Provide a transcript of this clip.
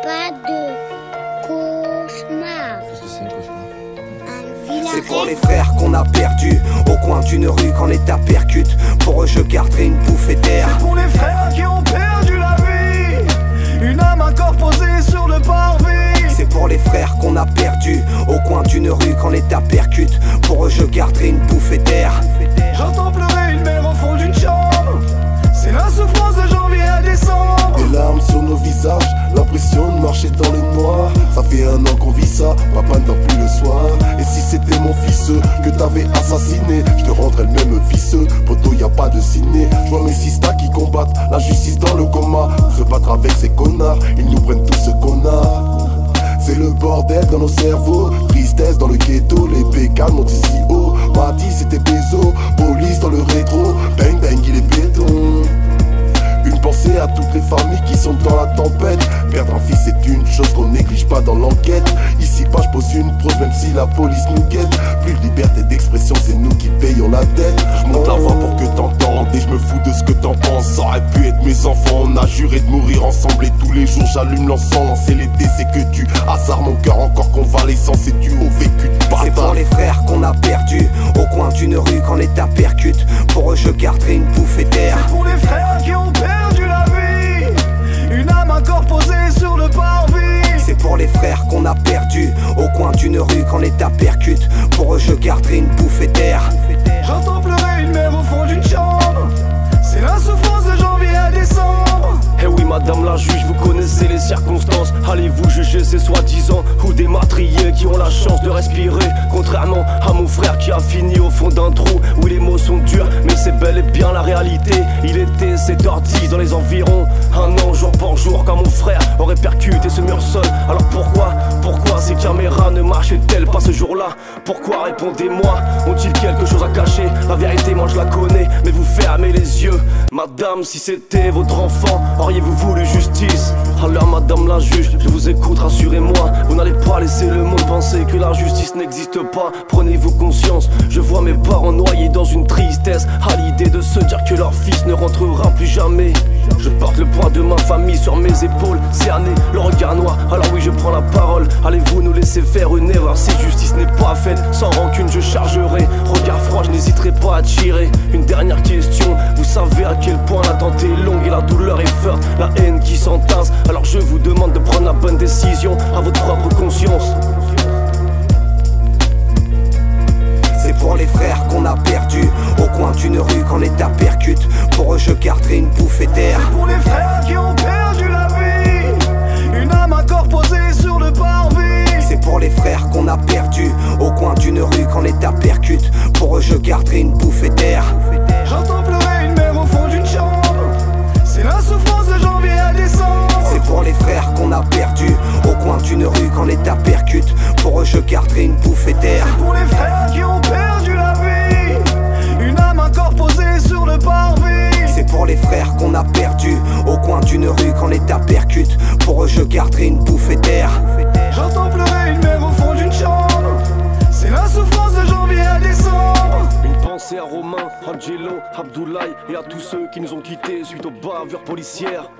pas de cauchemar. Qu'est-ce que c'est un cauchemar? C'est pour les frères qu'on a perdus au coin d'une rue quand l'État percute. Pour eux je garderai une bouffée d'air. C'est pour les frères qui ont perdu la vie, une âme encore posée sur le parvis. C'est pour les frères qu'on a perdus au coin d'une rue quand l'État percute. Pour eux je garderai une bouffée d'air. J'entends pleurer une mère au fond d'une chambre. C'est la souffrance de janvier à décembre. Des larmes sur nos visages, l'impression de marcher dans le noir. Ça fait 1 an qu'on vit ça, papa ne dort plus le soir. Et si c'était mon fils que t'avais assassiné, je te rendrais le même fils. Poto y a pas de ciné. Je vois mes sistas qui combattent la justice dans le coma. Se battre avec ces connards, ils nous prennent tout ce qu'on a. C'est le bordel dans nos cerveaux, tristesse dans le ghetto, les bécanes montent ici haut. Mati c'était Bézo, police dans le rétro, bang bang il est béton. Une pensée à toutes les familles qui sont dans la tempête. Perdre un fils c'est une chose qu'on néglige pas dans l'enquête. Ici bas je pose une preuve même si la police nous guette. Plus de liberté d'expression c'est nous qui payons la dette. Je monte la voix pour que t'entendes et je me fous de ce que t'en penses. Ça aurait pu être mes enfants, on a juré de mourir ensemble. Et tous les jours j'allume l'encens, lancer les dés c'est que tu hasard mon cœur encore convalescent. C'est dû au vécu de bâtard. C'est pour les frères qu'on a perdus au coin d'une rue quand l'État percute. Pour eux je garderai une bouffée d'air. C'est pour les frères qui ont perdu la vie, une âme encore posée sur le parvis. C'est pour les frères qu'on a perdus au coin d'une rue quand l'État percute. Pour eux je garderai une bouffée d'air. J'entends pleurer une mère au fond d'une chambre. C'est la souffrance de janvier à décembre. Eh oui madame la juge, vous connaissez les circonstances. Allez-vous juger ces soi-disant ou des meurtriers qui ont la chance de respirer, contrairement à mon frère qui a fini au fond d'un trou où les mots sont durs mais c'est bel et bien la réalité. Il était 7h10 dans les environs, un an jour pour jour quand mon frère aurait percuté ce mur seul. Alors pourquoi ces caméras ne marchaient-elles pas ce jour-là? Pourquoi, répondez-moi, ont-ils quelque chose à cacher? La vérité moi je la connais mais vous fermez les yeux. Madame, si c'était votre enfant, auriez-vous voulu justice? Alors madame la juge, je vous écoute, rassurez-moi. Vous n'allez pas laisser le monde penser que la justice n'existe pas. Prenez-vous conscience, je vois mes parents noyés dans une tristesse à l'idée de se dire que leur fils ne rentrera plus jamais. Je porte le poids de ma famille sur mes épaules, cerné, le regard noir, alors oui je prends la parole. Allez-vous nous laisser faire une erreur? Si justice n'est pas faite, sans rancune je chargerai. Regard froid, je n'hésiterai pas à tirer. Une dernière question, vous savez à quel point l'attente est longue et la douleur est forte, la haine qui s'entasse. Alors je vous demande de prendre la bonne décision à votre propre conscience. C'est pour les frères qu'on a perdus au coin d'une rue quand l'État percute. Pour eux je garderai une bouffée d'air. C'est pour les frères qui ont perdu la vie, une âme encore posée sur le parvis. C'est pour les frères qu'on a perdus au coin d'une rue quand l'État percute. Pour eux je garderai une bouffée d'air. J'entends pleurer une mère au fond d'une chambre. C'est la souffrance de janvier à décembre. C'est pour les frères qu'on a perdus au coin d'une rue quand l'État percute. Pour eux je garderai une bouffée d'air. C'est pour les frères qui ont perdu la vie, une âme encore posée sur le parvis. C'est pour les frères qu'on a perdus au coin d'une rue quand l'État percute. Pour eux je garderai une bouffée d'air. J'entends pleurer une mère au fond d'une chambre. C'est la souffrance de janvier à décembre. Une pensée à Romain, Angelo, Abdoulaye et à tous ceux qui nous ont quittés suite aux bavures policières.